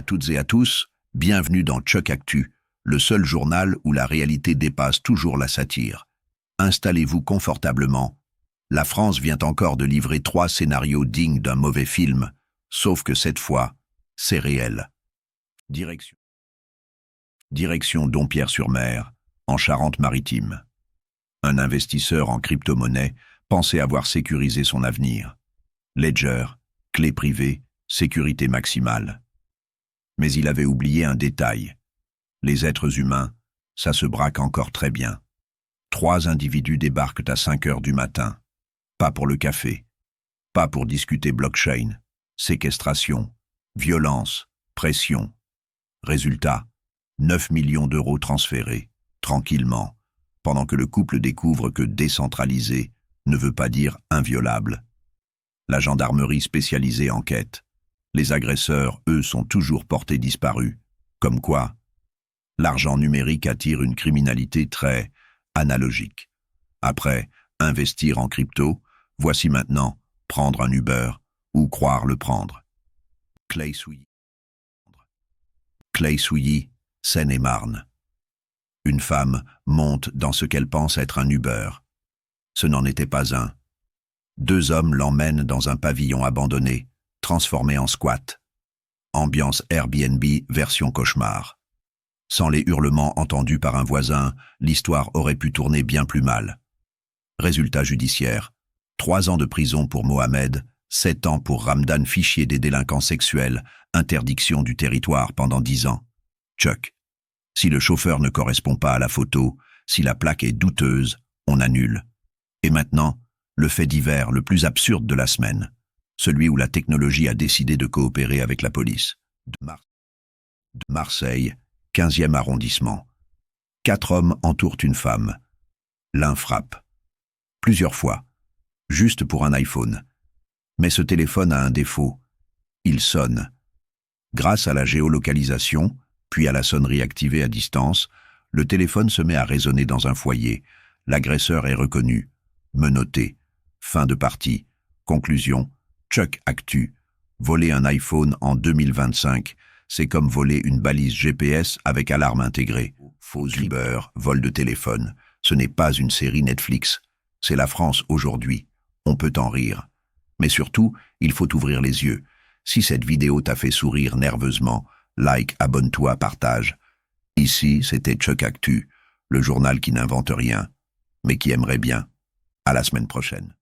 toutes et à tous, bienvenue dans Chuck Actu, le seul journal où la réalité dépasse toujours la satire. Installez-vous confortablement. La France vient encore de livrer 3 scénarios dignes d'un mauvais film, sauf que cette fois, c'est réel. Direction Dompierre-sur-Mer, en Charente-Maritime. Un investisseur en crypto-monnaie pensait avoir sécurisé son avenir. Ledger, clé privée, sécurité maximale. Mais il avait oublié un détail. Les êtres humains, ça se braque encore très bien. 3 individus débarquent à 5 heures du matin. Pas pour le café. Pas pour discuter blockchain, séquestration, violence, pression. Résultat, 9 millions d'euros transférés, tranquillement, pendant que le couple découvre que décentralisé ne veut pas dire inviolable. La gendarmerie spécialisée enquête. Les agresseurs, eux, sont toujours portés disparus. Comme quoi, l'argent numérique attire une criminalité très analogique. Après investir en crypto, voici maintenant prendre un Uber ou croire le prendre. Claye-Souilly, Seine-et-Marne. Une femme monte dans ce qu'elle pense être un Uber. Ce n'en était pas un. 2 hommes l'emmènent dans un pavillon abandonné, transformé en squat. Ambiance Airbnb version cauchemar. Sans les hurlements entendus par un voisin, l'histoire aurait pu tourner bien plus mal. Résultat judiciaire. 3 ans de prison pour Mohamed, 7 ans pour Ramdan, fichier des délinquants sexuels, interdiction du territoire pendant 10 ans. Chuck. Si le chauffeur ne correspond pas à la photo, si la plaque est douteuse, on annule. Et maintenant, le fait divers le plus absurde de la semaine. Celui où la technologie a décidé de coopérer avec la police. De Marseille, 15e arrondissement. 4 hommes entourent une femme. L'un frappe. Plusieurs fois. Juste pour un iPhone. Mais ce téléphone a un défaut. Il sonne. Grâce à la géolocalisation, puis à la sonnerie activée à distance, le téléphone se met à résonner dans un foyer. L'agresseur est reconnu. Menotté. Fin de partie. Conclusion. Chuck Actu. Voler un iPhone en 2025, c'est comme voler une balise GPS avec alarme intégrée. Faux Uber, vol de téléphone. Ce n'est pas une série Netflix. C'est la France aujourd'hui. On peut en rire. Mais surtout, il faut ouvrir les yeux. Si cette vidéo t'a fait sourire nerveusement, like, abonne-toi, partage. Ici, c'était Chuck Actu, le journal qui n'invente rien, mais qui aimerait bien. À la semaine prochaine.